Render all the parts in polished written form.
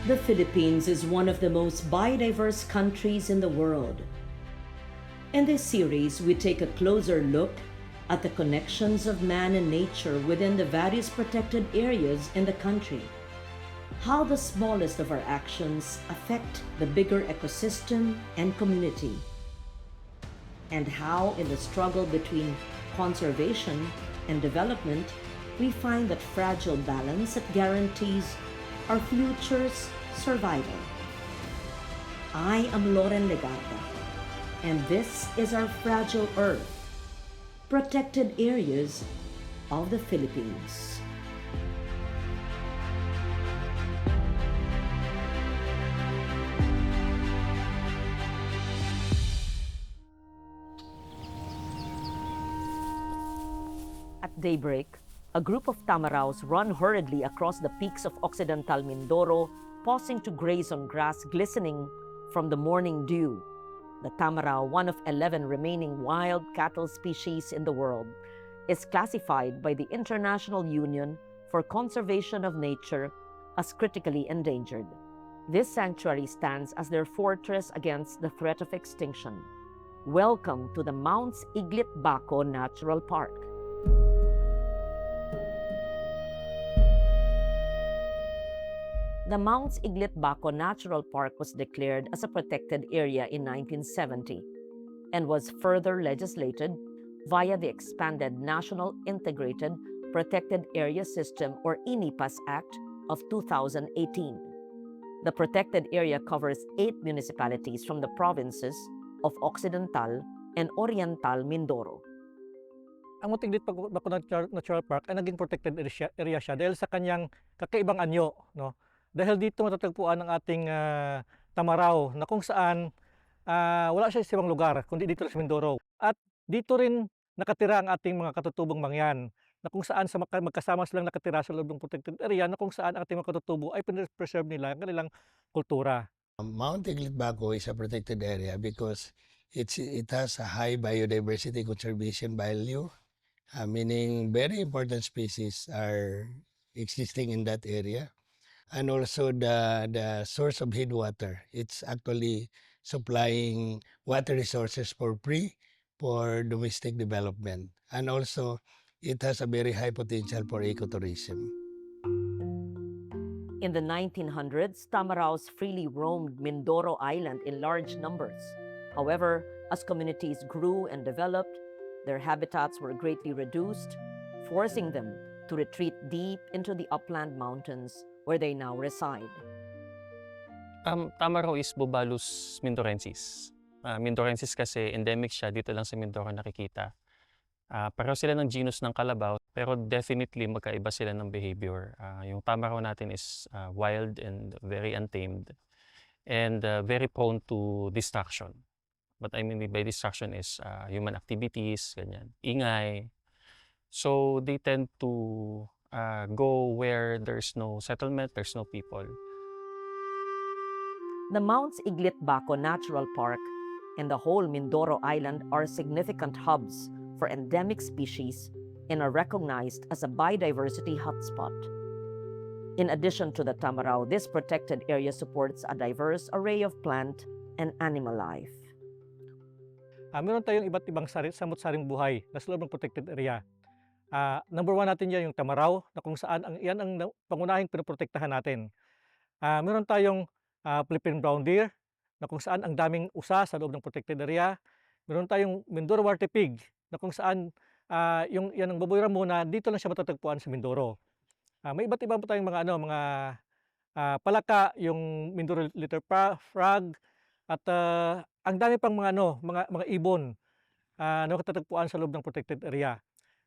The Philippines is one of the most biodiverse countries in the world. In this series, we take a closer look at the connections of man and nature within the various protected areas in the country. How the smallest of our actions affect the bigger ecosystem and community. And how, in the struggle between conservation and development, we find that fragile balance that guarantees our future's survival. I am Loren Legarda, and this is our fragile Earth, protected areas of the Philippines. At daybreak, a group of tamaraws run hurriedly across the peaks of Occidental Mindoro, pausing to graze on grass glistening from the morning dew. The tamarao, one of 11 remaining wild cattle species in the world, is classified by the International Union for Conservation of Nature as critically endangered. This sanctuary stands as their fortress against the threat of extinction. Welcome to the Mounts Iglit-Baco Natural Park. The Mounts Iglit-Baco Natural Park was declared as a protected area in 1970 and was further legislated via the expanded National Integrated Protected Area System or INIPAS Act of 2018. The protected area covers 8 municipalities from the provinces of Occidental and Oriental Mindoro. Ang Mounts Iglit-Baco Natural Park ay naging protected area siya dahil sa kanyang kakaibang anyo, no? Dahil dito matatagpuan ang ating tamaraw na kung saan wala siya sa ibang lugar kundi dito sa Mindoro. At dito rin nakatira ang ating mga katutubong mangyan na kung saan magkasama silang nakatira sa loob ng protected area na kung saan ang ating mga katutubo ay preserve nila ang kanilang kultura. Mount Iglit-Baco is a protected area because it has a high biodiversity conservation value, meaning very important species are existing in that area. And also the source of headwater. It's actually supplying water resources for free for domestic development. And also, it has a very high potential for ecotourism. In the 1900s, tamaraws freely roamed Mindoro Island in large numbers. However, as communities grew and developed, their habitats were greatly reduced, forcing them to retreat deep into the upland mountains where they now reside. Tamaraw is Bubalus mindorensis. Mindorensis kasi endemic siya, dito lang sa Mindoro nakikita. Pareho sila ng genus ng kalabaw, pero definitely magkaiba sila ng behavior. Yung tamaraw natin is wild and very untamed and very prone to destruction. What I mean by destruction is human activities, ganyan, ingay. So they tend to go where there's no settlement, there's no people. The Mounts Iglit-Baco Natural Park and the whole Mindoro Island are significant hubs for endemic species and are recognized as a biodiversity hotspot. In addition to the tamaraw, this protected area supports a diverse array of plant and animal life. Meron tayong iba't ibang samot-saring buhay na sa loob ng protected area. Number 1 natin yan yung tamaraw na kung saan yan ang pangunahing pinoprotektahan natin. Meron tayong Philippine brown deer na kung saan ang daming usa sa loob ng protected area. Meron tayong Mindoro warty pig na kung saan yan ang baboy ramo na dito lang siya matatagpuan sa Mindoro. May iba't ibang tayong mga palaka, yung Mindoro litter frog at ang dami pang mga ibon na matatagpuan sa loob ng protected area.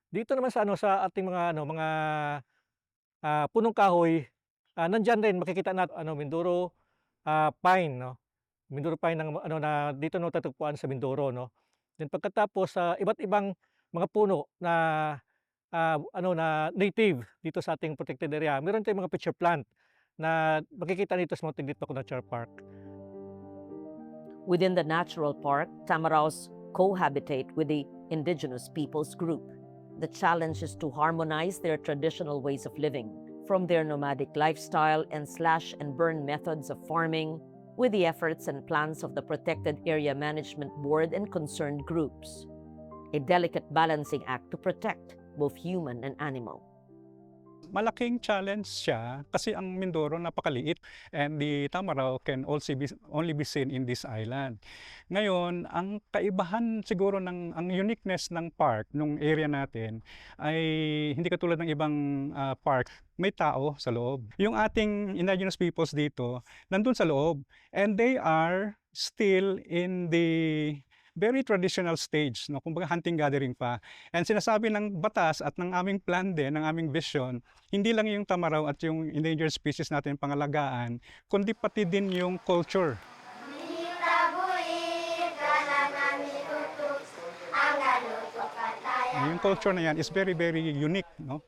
Dito naman sa ating mga punong kahoy, nandiyan din makikita natin Mindoro pine, no. Mindoro pine na dito natatagpuan sa Mindoro, no. Then pagkatapos iba't ibang mga puno na na native dito sa ating protected area. Meron tayong mga pitcher plant na makikita dito sa Mounts Iglit-Baco Natural Park. Within the natural park, tamaraws cohabitate with the indigenous peoples group. The challenge is to harmonize their traditional ways of living, from their nomadic lifestyle and slash and burn methods of farming, with the efforts and plans of the Protected Area Management Board and concerned groups. A delicate balancing act to protect both human and animal. Malaking challenge siya kasi ang Mindoro napakaliit and the Tamaraw can also only be seen in this island. Ngayon, ang kaibahan siguro ang uniqueness ng park, nung area natin, ay hindi katulad ng ibang park, may tao sa loob. Yung ating indigenous peoples dito, nandun sa loob, and they are still in the very traditional stage, no? Kumbaga hunting gathering pa. And sinasabi ng batas at ng aming plan din, ng aming vision, hindi lang yung Tamaraw at yung endangered species natin pangalagaan, kundi pati din yung culture. Yung culture na yan is very, very unique, no?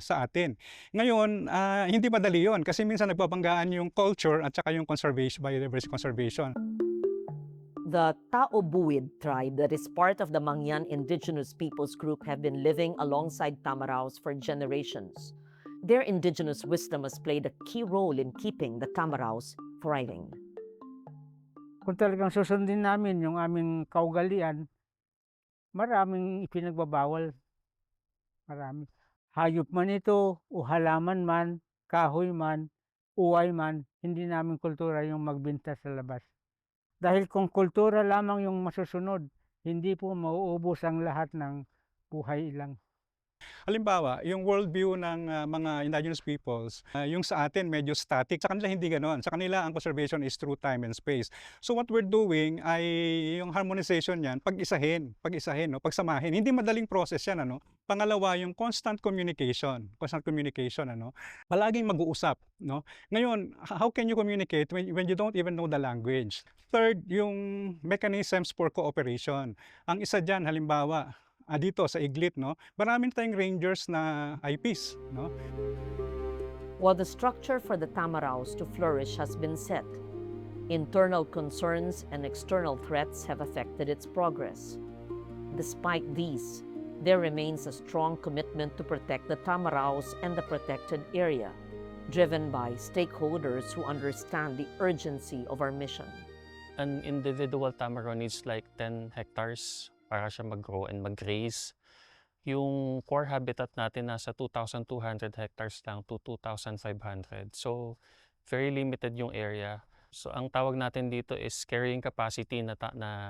Sa atin. Ngayon, hindi madali yun kasi minsan nagbabanggaan yung culture at saka yung conservation, biodiversity conservation. The Tao Buid tribe that is part of the Mangyan indigenous peoples group have been living alongside Tamaraws for generations. Their indigenous wisdom has played a key role in keeping the Tamaraws thriving. Kung talagang susundin namin yung aming kaugalian, maraming ipinagbabawal. Marami. Hayop man ito, o halaman man, kahoy man, uway man, hindi namin kultura yung magbenta sa labas. Dahil kung kultura lamang yung masusunod, hindi po mauubos ang lahat ng buhay ilang. Halimbawa, yung worldview ng mga indigenous peoples, yung sa atin medyo static, sa kanila hindi ganoon. Sa kanila ang conservation is through time and space. So what we're doing ay yung harmonization niyan, pag-isahin, no? Pagsamahin. Hindi madaling process yan, ano? Pangalawa, yung constant communication, ano? Palaging mag-uusap, no? Ngayon, how can you communicate when you don't even know the language? Third, yung mechanisms for cooperation. Ang isa diyan, halimbawa, dito sa Iglit, no? Maraming tayong rangers na IPs, no? While the structure for the Tamaraws to flourish has been set, internal concerns and external threats have affected its progress. Despite these, there remains a strong commitment to protect the Tamaraws and the protected area, driven by stakeholders who understand the urgency of our mission. An individual Tamaraw needs like 10 hectares para siya mag-grow and mag-graze. Yung core habitat natin nasa 2,200 hectares lang to 2,500. So, very limited yung area. So, ang tawag natin dito is carrying capacity na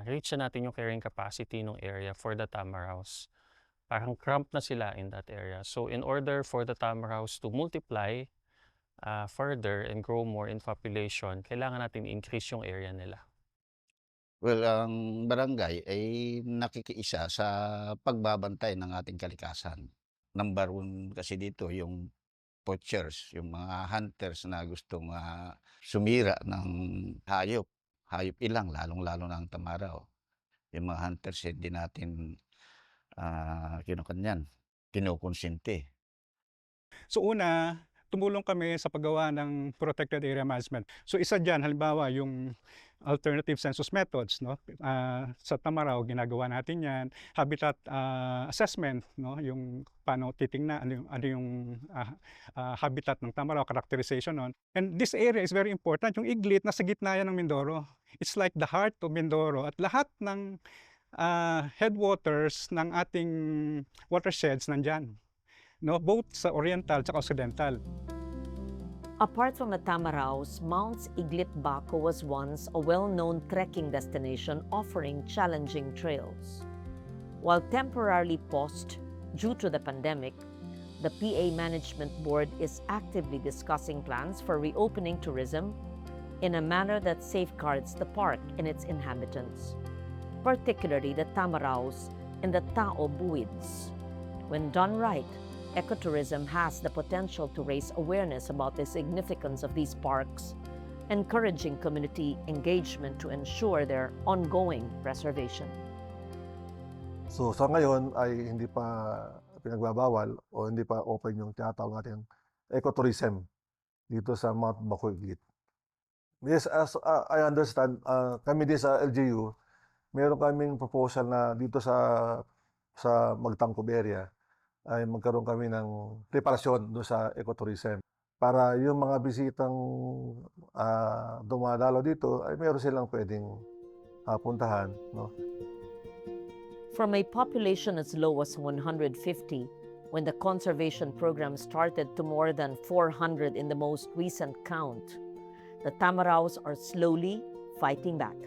reach na natin yung carrying capacity ng area for the Tamaraws. Parang cramped na sila in that area. So, in order for the Tamaraws to multiply further and grow more in population, kailangan natin increase yung area nila. Well, ang barangay ay nakikiisa sa pagbabantay ng ating kalikasan. Number one kasi dito yung poachers, yung mga hunters na gustong sumira ng hayop. Hayop ilang, lalong-lalo na ang Tamaraw. Yung mga hunters, hindi natin kinukonsente. So una, tumulong kami sa paggawa ng protected area management. So isa diyan, halimbawa, yung alternative census methods, no? Sa Tamaraw, ginagawa natin yan. Habitat assessment, no? Yung paano titingnan, ano yung habitat ng Tamaraw, characterization nun. And this area is very important. Yung Iglit, nasa gitna yan ng Mindoro. It's like the heart of Mindoro. At lahat ng headwaters ng ating watersheds nandyan. No? Both sa oriental at occidental. Apart from the Tamaraws, Mount Iglit Baco was once a well-known trekking destination offering challenging trails. While temporarily paused due to the pandemic, the PA Management Board is actively discussing plans for reopening tourism in a manner that safeguards the park and its inhabitants, particularly the Tamaraws and the Tao Buids. When done right, ecotourism has the potential to raise awareness about the significance of these parks, encouraging community engagement to ensure their ongoing preservation. So sa ngayon ay hindi pa pinagbabawal o hindi pa open yung tinatawag natin ecotourism dito sa Mount Baco Iglit. Yes, as I understand, kami din sa LGU, meron kaming proposal na dito sa Magtangkob area ay magkaroon kami ng preparasyon doon sa ecotourism. para yung mga bisitang dumadalaw dito ay meron silang pwedeng puntahan, no? From a population as low as 150 when the conservation program started to more than 400 in the most recent count, the Tamaraws are slowly fighting back,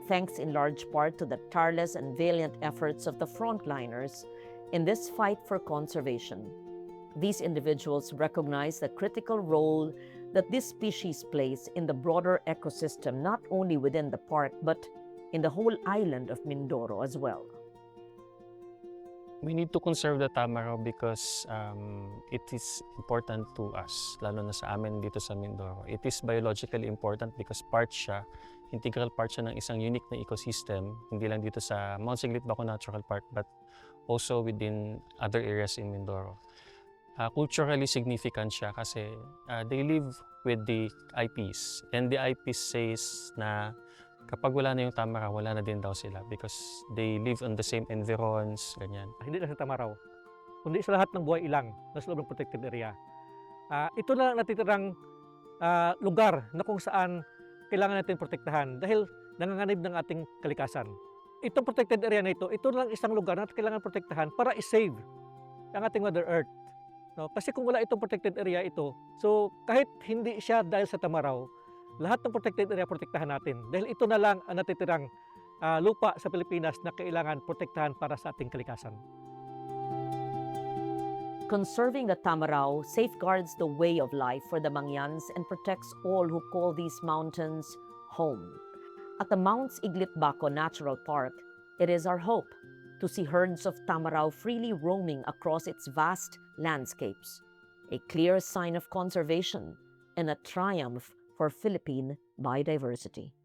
thanks in large part to the tireless and valiant efforts of the frontliners in this fight for conservation. These individuals recognize the critical role that this species plays in the broader ecosystem, not only within the park, but in the whole island of Mindoro as well. We need to conserve the tamaraw because it is important to us, lalo na sa amin dito sa Mindoro. It is biologically important because integral part siya ng isang unique na ecosystem, hindi lang dito sa Mount Siglit-Baco Natural Park, but also within other areas in Mindoro. Culturally significant siya kasi they live with the eyepiece, and the eyepiece says na kapag wala na yung tamaraw, wala na din daw sila because they live on the same environs, ganyan. Hindi lang sa tamaraw, kundi sa lahat ng buhay ilang na sa loob ng protected area. Ito na natitirang lugar na kung saan kailangan natin protektahan dahil nanganganib ng ating kalikasan. Itong protected area na ito lang isang lugar na kailangan protektahan para i-save ang ating Mother Earth. No? Kasi kung wala itong protected area ito, so kahit hindi siya dahil sa tamaraw, lahat ng protected area protektahan natin. Dahil ito na lang ang natitirang lupa sa Pilipinas na kailangan protektahan para sa ating kalikasan. Conserving the Tamaraw safeguards the way of life for the Mangyans and protects all who call these mountains home. At the Mount Iglit-Baco Natural Park, it is our hope to see herds of Tamaraw freely roaming across its vast landscapes, a clear sign of conservation and a triumph for Philippine biodiversity.